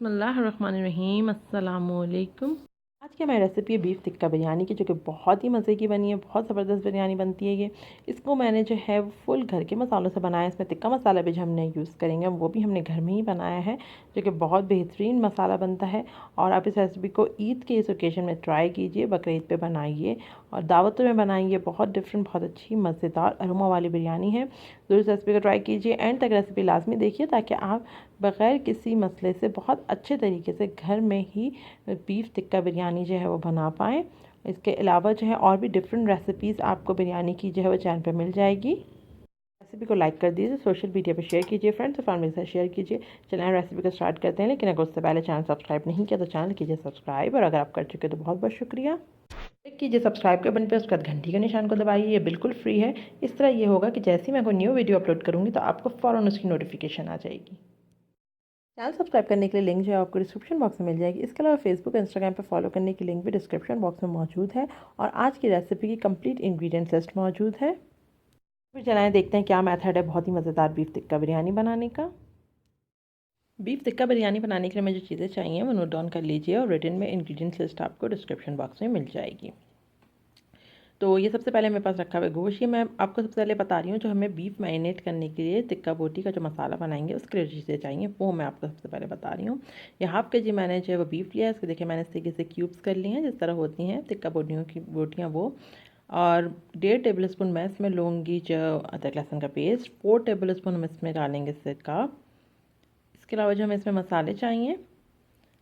बिस्मिल्लाहिर्रहमानिर्रहीम अस्सलामुअलैकुम। आज की हमारी रेसिपी है बीफ टिक्का बिरयानी की, जो कि बहुत ही मज़े की बनी है। बहुत ज़बरदस्त बिरयानी बनती है ये। इसको मैंने जो है फुल घर के मसालों से बनाया है। इसमें टिक्का मसाला भी जो हमने यूज़ करेंगे वो भी हमने घर में ही बनाया है, जो कि बहुत बेहतरीन मसाला बनता है। और आप इस रेसिपी को ईद के इस ओकेजन में ट्राई कीजिए, बकरीद पे बनाइए और दावतों में बनाइए। बहुत डिफरेंट, बहुत अच्छी मज़ेदार अरोमा वाली बिरयानी है। ज़रूर इस रेसिपी को ट्राई कीजिए, एंड तक रेसिपी लाजमी देखिए, ताकि आप बग़ैर किसी मसले से बहुत अच्छे तरीके से घर में ही बीफ टिक्का बिरयानी जो है वो बना पाएँ। इसके अलावा जो है और भी डिफरेंट रेसिपीज़ आपको बिरयानी की जो है वो चैनल पे मिल जाएगी। रेसिपी को लाइक कर दीजिए, सोशल मीडिया पे शेयर कीजिए, फ्रेंड्स और फैमिली के साथ शेयर कीजिए। चलिए रेसिपी को स्टार्ट करते हैं, लेकिन अगर उससे पहले चैनल सब्सक्राइब नहीं किया तो चैनल कीजिए सब्सक्राइब, और अगर आप कर चुके तो बहुत बहुत शुक्रिया। क्लिक कीजिए सब्सक्राइब के बटन पे, उसके बाद घंटी के निशान को दबाइए। ये बिल्कुल फ्री है। इस तरह ये होगा कि जैसे ही मैं कोई न्यू वीडियो अपलोड करूँगी तो आपको फ़ौरन उसकी नोटिफिकेशन आ जाएगी। चैनल सब्सक्राइब करने के लिए लिंक जो है आपको डिस्क्रिप्शन बॉक्स में मिल जाएगी। इसके अलावा फेसबुक इंस्टाग्राम पर फॉलो करने की लिंक भी डिस्क्रिप्शन बॉक्स में मौजूद है, और आज की रेसिपी की कंप्लीट इंग्रेडिएंट्स लिस्ट मौजूद है। फिर चलाएं, देखते हैं क्या मेथड है बहुत ही मज़ेदार बीफ टिक्का बिरयानी बनाने का। बीफ टिक्का बिरयानी बनाने के लिए मुझे जो चीज़ें चाहिए वो नोट डाउन कर लीजिए, और रिटन में इंग्रेडिएंट्स लिस्ट आपको डिस्क्रिप्शन बॉक्स में मिल जाएगी। तो ये सबसे पहले मेरे पास रखा हुआ है गोश्त। ये मैं आपको सबसे पहले बता रही हूँ, जो हमें बीफ मैरिनेट करने के लिए टिक्का बोटी का जो मसाला बनाएंगे उसके लिए चीज़ें चाहिए वो मैं आपको सबसे पहले बता रही हूँ। ये हाफ़ के जी मैंने जो है वो बीफ लिया है। इसको देखिए मैंने इस तरीके से क्यूब्स कर लिए हैं, जिस तरह होती हैं टिक्का बोटियों की बोटियाँ वो। और 1.5 टेबल स्पून मैं इसमें लूँगी जो अदरक लहसुन का पेस्ट। 4 टेबल स्पून हम इसमें डालेंगे सिरका। इसके अलावा जो हमें इसमें मसाले चाहिए,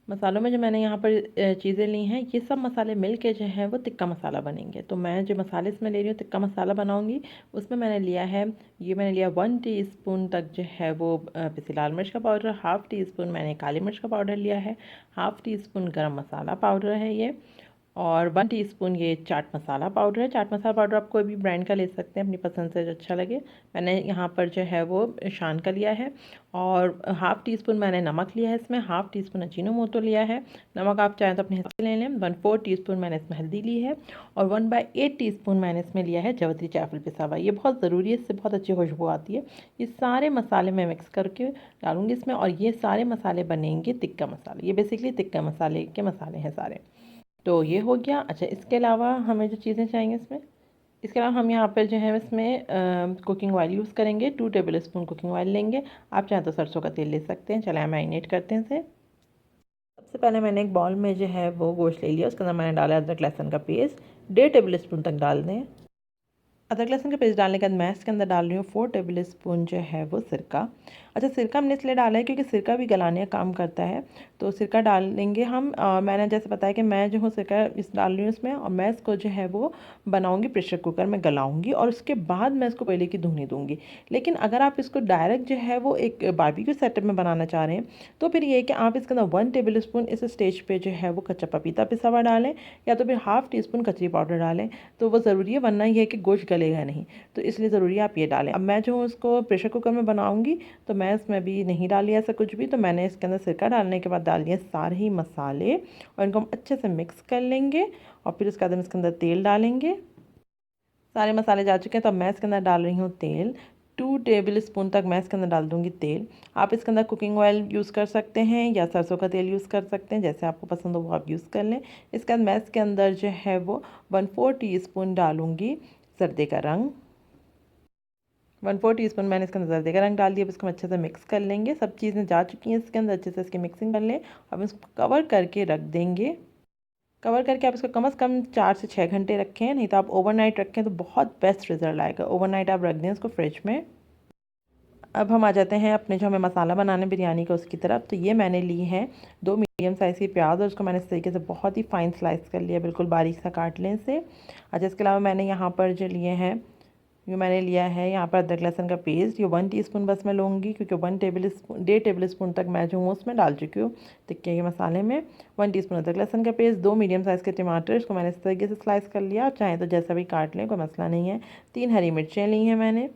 मसालों में जो मैंने यहाँ पर चीज़ें ली हैं, ये सब मसाले मिल के जो है वो टिक्का मसाला बनेंगे। तो मैं जो मसाले इसमें ले रही हूँ टिक्का मसाला बनाऊँगी, उसमें मैंने लिया है, ये मैंने लिया 1 टीस्पून तक जो है वो पिसी लाल मिर्च का पाउडर। हाफ़ टी स्पून मैंने काली मिर्च का पाउडर लिया है। हाफ़ टी स्पून गरम मसाला पाउडर है ये। और 1 टीस्पून ये चाट मसाला पाउडर है। चाट मसाला पाउडर आप कोई भी ब्रांड का ले सकते हैं, अपनी पसंद से जो अच्छा लगे। मैंने यहाँ पर जो है वो शान का लिया है। और हाफ़ टी स्पून मैंने नमक लिया है इसमें। हाफ़ टी स्पून अजीनोमोटो लिया है। नमक आप चाहें तो अपने हिसाब से ले लें। 1/4 टीस्पून मैंने इसमें हल्दी ली है। और 1/8 टीस्पून मैंने इसमें लिया है जवतरी जायफल पिसा हुआ। ये बहुत ज़रूरी है, इससे बहुत अच्छी खुशबू आती है। ये सारे मसाले मैं मिक्स करके डालूँगी इसमें, और ये सारे मसाले बनेंगे टिक्का मसाले। ये बेसिकली टिक्का मसाले के मसाले हैं सारे। तो ये हो गया। अच्छा, इसके अलावा हमें जो चीज़ें चाहिए इसमें, इसके अलावा हम यहाँ पर जो है इसमें कुकिंग ऑयल यूज़ करेंगे। 2 टेबल स्पून कुकिंग ऑयल लेंगे। आप चाहें तो सरसों का तेल ले सकते हैं। चले मैरिनेट करते हैं इसे। सबसे पहले मैंने एक बाउल में जो है वो गोश्त ले लिया। उसके अंदर मैंने डाला अदरक लहसुन का पेस्ट। 1.5 टेबल स्पून तक डाल दें। अदरक लहसुन का पेस्ट डालने के बाद मैं इसके अंदर डाल रही हूँ 4 टेबल स्पून जो है वो सिरका। अच्छा, सिरका हमने इसलिए डाला है क्योंकि सिरका भी गलाने का काम करता है, तो सिरका डालेंगे हम। मैंने जैसे बताया कि मैं जो हूँ सिरका इस डाल रही हूँ इसमें, और मैं इसको जो है वो बनाऊँगी प्रेशर कुकर में, गलाऊँगी, और उसके बाद मैं इसको पहले की धुनी दूँगी। लेकिन अगर आप इसको डायरेक्ट जो है वो एक बारबेक्यू सेटअप में बनाना चाह रहे हैं, तो फिर ये है कि आप इसके अंदर 1 टेबल स्पून इस स्टेज पर जो है वो कच्चा पपीता पिसा हुआ डालें, या तो फिर हाफ़ टी स्पून कचरी पाउडर डालें। तो वो ज़रूरी है, वरना ये है कि गोश्त गलेगा नहीं, तो इसलिए ज़रूरी है आप ये डालें। अब मैं जो हूँ उसको प्रेशर कुकर में बनाऊँगी, तो मैं इसमें भी नहीं डाली ऐसा कुछ भी। तो मैंने इसके अंदर सिरका डालने के बाद डाल दिए सारे ही मसाले, और इनको हम अच्छे से मिक्स कर लेंगे। और फिर उसके बाद हम इसके अंदर तेल डालेंगे। सारे मसाले जा चुके हैं, तो अब मैं इसके अंदर डाल रही हूँ तेल। 2 टेबल स्पून तक मैं इसके अंदर डाल दूँगी तेल। आप इसके अंदर कुकिंग ऑयल यूज़ कर सकते हैं या सरसों का तेल यूज़ कर सकते हैं, जैसे आपको पसंद हो वो आप यूज़ कर लें। इसके बाद मैं इसके अंदर जो है वो 1/4 टीस्पून डालूँगी सर्दी का रंग। 1/4 टीस्पून मैंने इसके अंदर जर्दे का रंग डाल दिया। अब इसको अच्छे से मिक्स कर लेंगे। सब चीज़ें जा चुकी हैं इसके अंदर, अच्छे से इसकी मिक्सिंग कर लें। अब इसको कवर करके रख देंगे। कवर करके आप इसको कम से कम 4 से 6 घंटे रखें, नहीं तो आप ओवरनाइट रखें तो बहुत बेस्ट रिजल्ट आएगा। ओवरनाइट आप रख दें इसको फ्रिज में। अब हम आ जाते हैं अपने जो हमें मसाला बनाना है बिरयानी का उसकी तरफ। तो ये मैंने ली हैं 2 मीडियम साइज़ की प्याज, और उसको मैंने इस तरीके से बहुत ही फाइन स्लाइस कर लिया, बिल्कुल बारीक सा काट लें इसे। अच्छा, इसके अलावा मैंने यहाँ पर जो लिए हैं, ये मैंने लिया है यहाँ पर अदरक लहसुन का पेस्ट। ये 1 टीस्पून बस मैं लूँगी, क्योंकि 1 टेबल स्पून तक मैं जो हूँ उसमें डाल चुकी हूँ टिक्के के मसाले में। 1 टीस्पून अदरक लहसुन का पेस्ट। 2 मीडियम साइज़ के टमाटर, इसको मैंने इस तरीके से स्लाइस कर लिया। आप चाहें तो जैसा भी काट लें, कोई मसला नहीं है। 3 हरी मिर्चें ली हैं मैंने।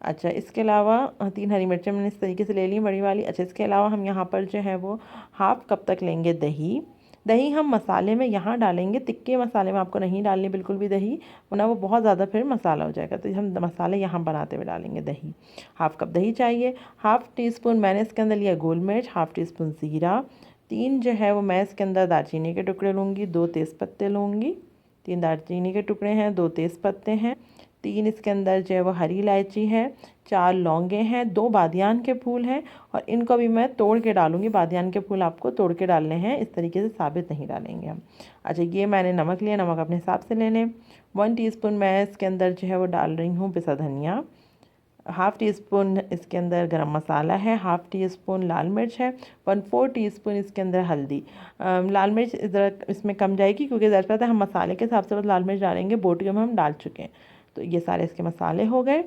अच्छा, इसके अलावा 3 हरी मिर्चें मैंने इस तरीके से ले ली बड़ी वाली। अच्छा, इसके अलावा हम यहाँ पर जो है वो हाफ़ कप तक लेंगे दही। दही हम मसाले में यहाँ डालेंगे, टिक्के मसाले में आपको नहीं डालनी बिल्कुल भी दही, वरना वो बहुत ज़्यादा फिर मसाला हो जाएगा। तो हम मसाले यहाँ बनाते हुए डालेंगे दही। हाफ़ कप दही चाहिए। हाफ़ टी स्पून मैंने इसके अंदर लिया गोल मिर्च, हाफ़ टी स्पून ज़ीरा, 3 जो है वो मैं इसके अंदर दालचीनी के टुकड़े लूँगी, 2 तेज़पत्ते लूँगी। 3 दालचीनी के टुकड़े हैं, 2 तेज़पत्ते हैं, 3 इसके अंदर जो है वो हरी इलायची है, 4 लौंगे हैं, 2 बादियान के फूल हैं और इनको भी मैं तोड़ के डालूँगी। बादियान के फूल आपको तोड़ के डालने हैं, इस तरीके से साबित नहीं डालेंगे हम। अच्छा, ये मैंने नमक लिया, नमक अपने हिसाब से ले लें। 1 टीस्पून मैं इसके अंदर जो है वो डाल रही हूँ पिसा धनिया। हाफ़ टी स्पून इसके अंदर गरम मसाला है, हाफ़ टी स्पून लाल मिर्च है, 1/4 टीस्पून इसके अंदर हल्दी। लाल मिर्च ज़रा इसमें कम जाएगी क्योंकि ज़्यादा पता है हम मसाले के हिसाब से बस लाल मिर्च डालेंगे, बोटियों में हम डाल चुके हैं। तो ये सारे इसके मसाले हो गए।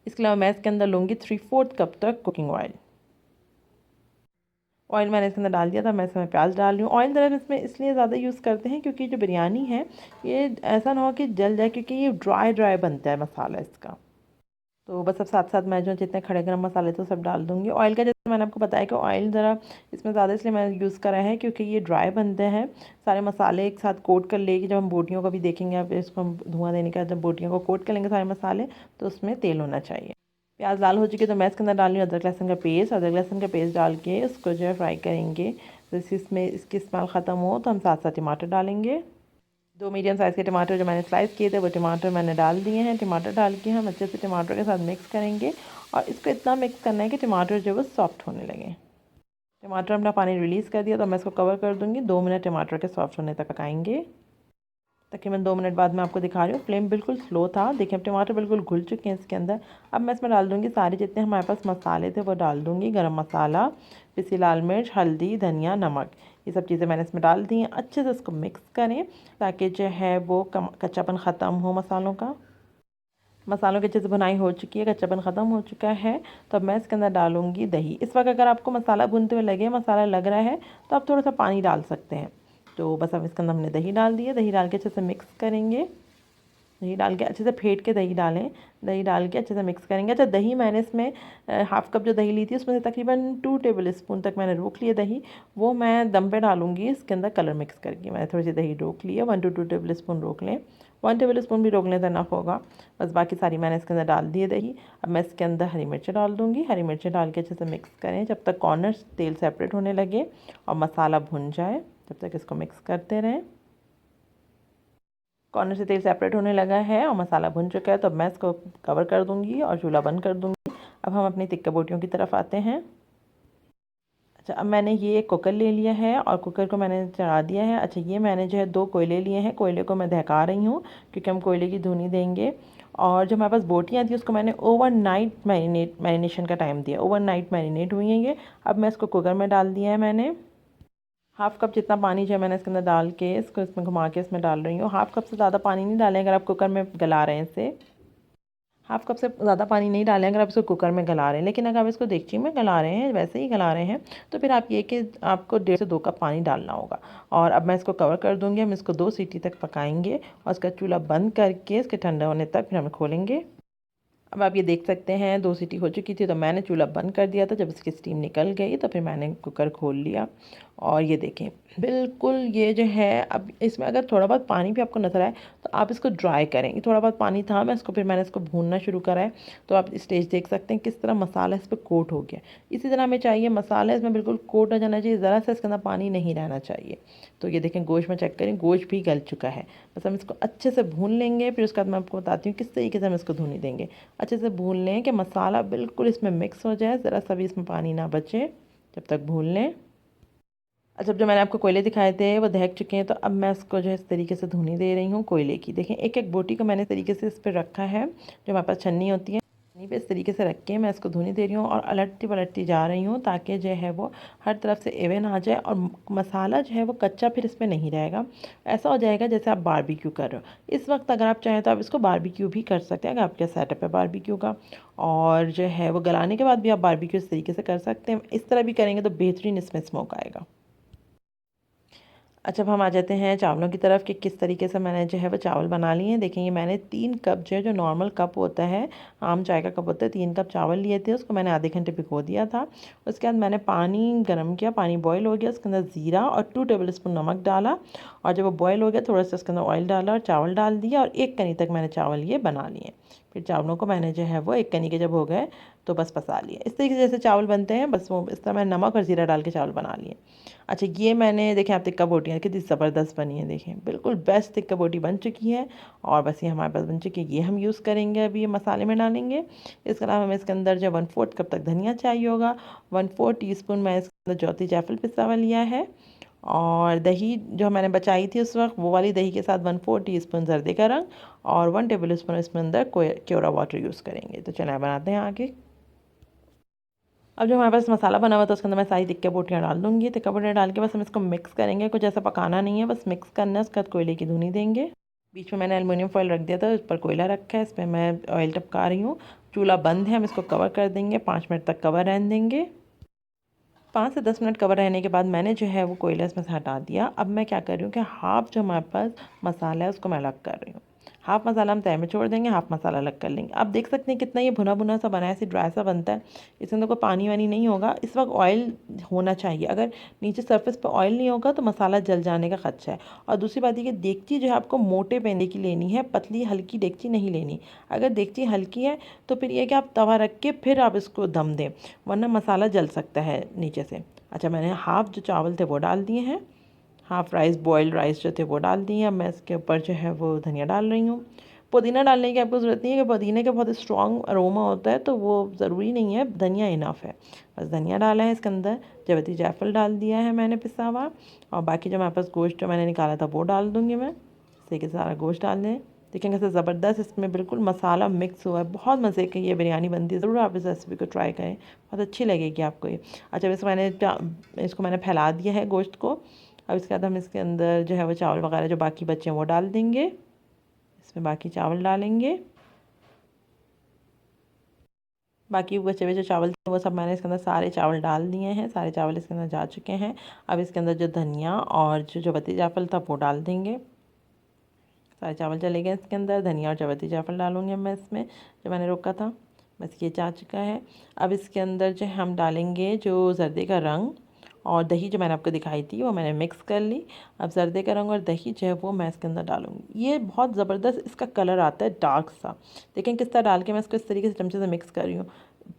इसके अलावा मैं इसके अंदर लूँगी 3/4 कप तक कुकिंग ऑयल। ऑयल मैंने इसके अंदर डाल दिया था, मैं इसमें प्याज डाल रही हूँ। ऑयल दरअसल इसमें इसलिए ज़्यादा यूज़ करते हैं क्योंकि जो बिरयानी है ये ऐसा ना हो कि जल जाए, क्योंकि ये ड्राई ड्राई बनता है मसाला इसका। तो बस अब साथ साथ मैं जो जितने खड़े गरम मसाले थे सब डाल दूँगी। ऑयल का जैसे मैंने आपको बताया कि ऑयल ज़रा इसमें ज़्यादा इसलिए मैंने यूज़ करा है क्योंकि ये ड्राई बनते हैं। सारे मसाले एक साथ कोट कर लेगी, जब हम बोटियों को भी देखेंगे, अब इसको हम धुआं देने का, जब बोटियों को कोट कर लेंगे सारे मसाले तो उसमें तेल होना चाहिए। प्याज लाल हो चुके तो मैं इसके अंदर डाल रही हूँ अदरक लहसुन का पेस्ट। अदरक लहसुन का पेस्ट डाल के इसको जो है फ्राई करेंगे। जैसे इसमें इसकी स्मेल ख़त्म हो तो हम साथ साथ टमाटर डालेंगे। 2 मीडियम साइज़ के टमाटर जो मैंने स्लाइस किए थे वो टमाटर मैंने डाल दिए हैं। टमाटर डाल के हम अच्छे से टमाटर के साथ मिक्स करेंगे और इसको इतना मिक्स करना है कि टमाटर जो है वो सॉफ्ट होने लगे। टमाटर अपना पानी रिलीज़ कर दिया तो मैं इसको कवर कर दूँगी। 2 मिनट टमाटर के सॉफ्ट होने तक पकाएंगे। तकरीबन 2 मिनट बाद मैं आपको दिखा रही हूँ, फ्लेम बिल्कुल स्लो था। देखिए अब टमाटर बिल्कुल घुल चुके हैं इसके अंदर। अब मैं इसमें डाल दूँगी सारे जितने हमारे पास मसाले थे वो डाल दूँगी। गरम मसाला, पिसी लाल मिर्च, हल्दी, धनिया, नमक, ये सब चीज़ें मैंने इसमें डाल दी हैं। अच्छे से इसको मिक्स करें ताकि जो है वो कच्चापन ख़त्म हो मसालों का। मसालों की अच्छे से भुनाई हो चुकी है, कच्चापन ख़त्म हो चुका है। तो अब मैं इसके अंदर डालूँगी दही। इस वक्त अगर आपको मसाला भूनते हुए लगे मसाला लग रहा है तो आप थोड़ा सा पानी डाल सकते हैं। तो बस अब इसके अंदर हमने दही डाल दिया। दही डाल के अच्छे से मिक्स करेंगे। दही डाल के अच्छे से फेंट के दही डालें। दही डाल के अच्छे से मिक्स करेंगे। अच्छा, दही मैंने इसमें हाफ़ कप जो दही ली थी उसमें से तकरीबन 2 टेबल स्पून तक मैंने रोक लिया दही। वो मैं दम पे डालूँगी इसके अंदर कलर मिक्स करके। मैंने थोड़ी सी दही रोक लिया, 1 to 2 टेबल स्पून रोक लें। 1 टेबल स्पून भी रोक लें तो इनफ होगा। बस बाकी सारी मैंने इसके अंदर डाल दिए दही। अब मैं इसके अंदर हरी मिर्चें डाल दूँगी। हरी मिर्चें डाल के अच्छे से मिक्स करें जब तक कॉर्नर तेल सेपरेट होने लगे और मसाला भुन जाए, तब तक इसको मिक्स करते रहें। कॉर्नर से तेल सेपरेट होने लगा है और मसाला भुन चुका है तो अब मैं इसको कवर कर दूँगी और चूल्हा बंद कर दूँगी। अब हम अपनी टिक्का बोटियों की तरफ आते हैं। अच्छा, अब मैंने ये एक कुकर ले लिया है और कुकर को मैंने चढ़ा दिया है। अच्छा, ये मैंने जो है 2 कोयले लिए हैं। कोयले को मैं दहका रही हूँ क्योंकि हम कोयले की धुनी देंगे। और जो हमारे पास बोटियाँ थी उसको मैंने ओवरनाइट मैरिनेशन का टाइम दिया। ओवरनाइट मैरिनेट हुई हैं ये। अब मैं इसको कुकर में डाल दिया है मैंने। हाफ़ कप जितना पानी जो है मैंने इसके अंदर डाल के इसको इसमें घुमा के इसमें डाल रही हूँ। हाफ़ कप से ज़्यादा पानी नहीं डालें अगर आप कुकर में गला रहे हैं इसे। हाफ़ कप से ज़्यादा पानी नहीं डालें अगर आप इसको कुकर में गला रहे हैं। लेकिन अगर आप इसको देगची में गला रहे हैं, वैसे ही गला रहे हैं, तो फिर आप ये कि आपको 1.5 से 2 कप पानी डालना होगा। और अब मैं इसको कवर कर दूँगी। हम इसको 2 सीटी तक पकाएंगे और इसका चूल्हा बंद करके इसके ठंडा होने तक फिर हम खोलेंगे। अब आप ये देख सकते हैं 2 सीटी हो चुकी थी तो मैंने चूल्हा बंद कर दिया था। जब इसकी स्टीम निकल गई तो फिर मैंने कुकर खोल लिया और ये देखें बिल्कुल ये जो है, अब इसमें अगर थोड़ा बहुत पानी भी आपको नज़र आए तो आप इसको ड्राई करें। ये थोड़ा बहुत पानी था, मैं इसको फिर मैंने इसको भूनना शुरू करा है। तो आप स्टेज देख सकते हैं किस तरह मसाला इस पर कोट हो गया। इसी तरह हमें चाहिए मसाला इसमें बिल्कुल कोट हो जाना चाहिए, ज़रा सा इसके अंदर पानी नहीं रहना चाहिए। तो ये देखें गोश्त में चेक करें, गोश्त भी गल चुका है। बस हम इसको अच्छे से भून लेंगे। फिर उसके बाद मैं आपको बताती हूँ किस तरीके से हम इसको धुनी देंगे। अच्छे से भून लें कि मसाला बिल्कुल इसमें मिक्स हो जाए, ज़रा सा भी इसमें पानी ना बचे, जब तक भून लें। अच्छा, जो मैंने आपको कोयले दिखाए थे वो दहक चुके हैं तो अब मैं इसको जो है इस तरीके से धुनी दे रही हूँ कोयले की। देखें एक एक बोटी को मैंने इस तरीके से इस पर रखा है, जो हमारे पास छन्नी होती है छन्नी पे इस तरीके से रख के मैं इसको धुनी दे रही हूँ और अलटती पलटती जा रही हूँ ताकि जो है वो हर तरफ से इवन आ जाए और मसाला जो है वो कच्चा फिर इसमें नहीं रहेगा। ऐसा हो जाएगा जैसे आप बारबेक्यू कर रहे हो। इस वक्त अगर आप चाहें तो आप इसको बारबेक्यू भी कर सकते हैं अगर आपके सेटअप है बारबेक्यू का। और जो है वो गलाने के बाद भी आप बारबेक्यू इस तरीके से कर सकते हैं। इस तरह भी करेंगे तो बेहतरीन इसमें स्मोक आएगा। अच्छा, अब हम आ जाते हैं चावलों की तरफ कि किस तरीके से मैंने जो है वो चावल बना लिए हैं। देखिए ये मैंने 3 कप जो है, जो नॉर्मल कप होता है, आम चाय का कप होता है, 3 कप चावल लिए थे। उसको मैंने आधे घंटे भिगो दिया था। उसके बाद मैंने पानी गर्म किया, पानी बॉयल हो गया, उसके अंदर ज़ीरा और 2 टेबल स्पून नमक डाला और जब वो बॉयल हो गया थोड़ा सा उसके अंदर ऑयल डाला और चावल डाल दिया और 1 कनी तक मैंने चावल ये बना लिए। फिर चावलों को मैंने जो है वो एक कनी के जब हो गए तो बस पसा लिया। इस तरीके से जैसे चावल बनते हैं बस वो इस तरह मैंने नमक और ज़ीरा डाल के चावल बना लिए। अच्छा ये मैंने देखें आप तिक्का बोटियाँ कितनी ज़बरदस्त बनी है, देखें बिल्कुल बेस्ट तिक्का बोटी बन चुकी है। और बस ये हमारे पास बन चुकी है, ये हम यूज़ करेंगे अभी, ये मसाले में डालेंगे। इसके अलावा हमें इसके अंदर जो 1/4 कप तक धनिया चाहिए होगा, 1/4 टीस्पून मैं इसके अंदर ज्योति जायफल पिसा हुआ लिया है। और दही जो मैंने बचाई थी उस वक्त वो वाली दही के साथ 1/4 टीस्पून जर्दे का रंग और 1 टेबल स्पून इसमें अंदर केवड़ा वाटर यूज़ करेंगे। तो चलिए बनाते हैं आगे। अब जो हमारे पास मसाला बना हुआ था उसके अंदर मैं सारी तिक्का बोटियाँ डाल दूँगी। तिक्का बोटियाँ डाल के बस हम इसको मिक्स करेंगे, कुछ ऐसा पकाना नहीं है, बस मिक्स करना है। उसके बाद कोयले की धुनी देंगे। बीच में मैंने एलुमिनियम फॉइल रख दिया था, उस पर कोयला रखा है, इस पर मैं ऑयल टपका रही हूँ। चूल्हा बंद है, हम इसको कवर कर देंगे, 5 मिनट तक कवर रहने देंगे। 5 से 10 मिनट कवर रहने के बाद मैंने जो है वो कोयला इसमें से हटा दिया। अब मैं क्या कर रही हूँ कि हाफ़ जो हमारे पास मसाला है उसको मैं अलग कर रही हूँ। हाफ़ मसाला हम तय में छोड़ देंगे, हाफ़ मसाला अलग कर लेंगे। आप देख सकते हैं कितना ये भुना भुना सा बना है, ऐसे ड्राई सा बनता है। इसके अंदर कोई पानी वानी नहीं होगा। इस वक्त ऑयल होना चाहिए, अगर नीचे सरफेस पर ऑयल नहीं होगा तो मसाला जल जाने का खदशा है। और दूसरी बात ये कि देगची जो है आपको मोटे पैने की लेनी है, पतली हल्की देगची नहीं लेनी। अगर देगची हल्की है तो फिर ये कि आप तवा रख के फिर आप इसको दम दें, वरना मसाला जल सकता है नीचे से। अच्छा मैंने हाफ़ जो चावल थे वो डाल दिए हैं, हाफ़ राइस बॉयल्ड राइस जो थे वो डाल दिए हैं। अब मैं इसके ऊपर जो है वो धनिया डाल रही हूँ। पुदीना डालने की आपको ज़रूरत नहीं है कि पुदीने का बहुत स्ट्रॉन्ग अरोमा होता है, तो वो ज़रूरी नहीं है, धनिया इनफ है। बस धनिया डाला है इसके अंदर, जावित्री जायफल डाल दिया है मैंने पिसा हुआ। और बाकी जो मेरे पास गोश्त जो मैंने निकाला था वो डाल दूँगी मैं। इसी के सारा गोश्त डाल दें। देखें कैसे ज़बरदस्त इसमें बिल्कुल मसाला मिक्स हुआ है, बहुत मज़े की ये बिरयानी बनती है। ज़रूर आप इस रेसिपी को ट्राई करें, बहुत अच्छी लगेगी आपको ये। अच्छा इसको मैंने फैला दिया है गोश्त को। अब इसके बाद हम इसके अंदर जो है वो चावल वगैरह जो बाकी बचे हैं वो डाल देंगे। इसमें बाकी चावल डालेंगे, बाकी बचे हुए जो चावल थे वो सब मैंने इसके अंदर सारे चावल डाल दिए हैं, सारे चावल इसके अंदर जा चुके हैं। अब इसके अंदर जो धनिया और जो जावित्री जायफल था वो डाल देंगे। सारे चावल चले गए इसके अंदर, धनिया और जावित्री जायफल डालूंगी मैं इसमें जो मैंने रोका था। बस ये जा चुका है। अब इसके अंदर जो हम डालेंगे जो जर्दे का रंग और दही जो मैंने आपको दिखाई थी वो मैंने मिक्स कर ली। अब जर्दे का रंग और दही जो है वो मैं इसके अंदर डालूंगी। ये बहुत ज़बरदस्त इसका कलर आता है, डार्क सा। देखें किस तरह डाल के मैं इसको इस तरीके से चमचे से मिक्स कर रही हूँ,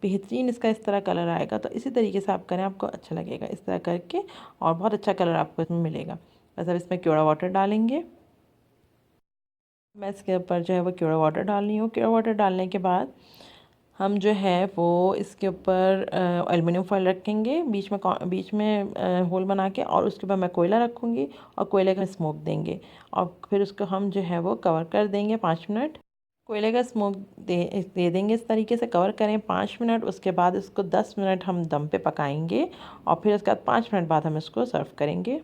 बेहतरीन इसका इस तरह कलर आएगा। तो इसी तरीके से आप करें, आपको अच्छा लगेगा इस तरह करके, और बहुत अच्छा कलर आपको इसमें मिलेगा। बस अब इसमें केवड़ा वाटर डालेंगे। मैं इसके ऊपर जो है वो केवड़ा वाटर डाल रही हूँ। केवड़ा वाटर डालने के बाद हम जो है वो इसके ऊपर एल्युमिनियम फॉइल रखेंगे, बीच में होल बना के, और उसके बाद मैं कोयला रखूँगी और कोयले का स्मोक देंगे। और फिर उसको हम जो है वो कवर कर देंगे 5 मिनट। कोयले का स्मोक दे देंगे, इस तरीके से कवर करें 5 मिनट। उसके बाद इसको 10 मिनट हम दम पे पकाएंगे और फिर उसके बाद 5 मिनट बाद हम इसको सर्व करेंगे।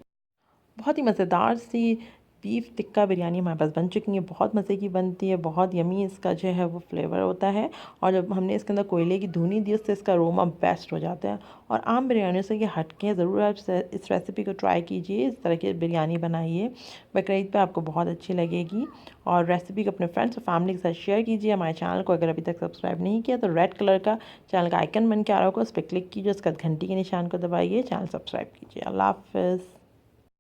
बहुत ही मज़ेदार सी बीफ टिक्का बिरयानी हमारे पास बन चुकी है, बहुत मज़े की बनती है, बहुत यमी इसका जो है वो फ्लेवर होता है। और जब हमने इसके अंदर कोयले की धुनी दी उससे इसका अरोमा बेस्ट हो जाता है। और आम बिरयानियों से ये हटके हैं, ज़रूर आप इस रेसिपी को ट्राई कीजिए, इस तरह की बिरयानी बनाइए, बकरीद पे आपको बहुत अच्छी लगेगी। और रेसिपी को अपने फ्रेंड्स और फैमिली के साथ शेयर कीजिए। हमारे चैनल को अगर अभी तक सब्सक्राइब नहीं किया तो रेड कलर का चैनल का आइकन बन के आ रहा होगा, उस पर क्लिक कीजिए, उसके बाद घंटी के निशान को दबाइए, चैनल सब्सक्राइब कीजिए। अल्लाह हाफ़िज़।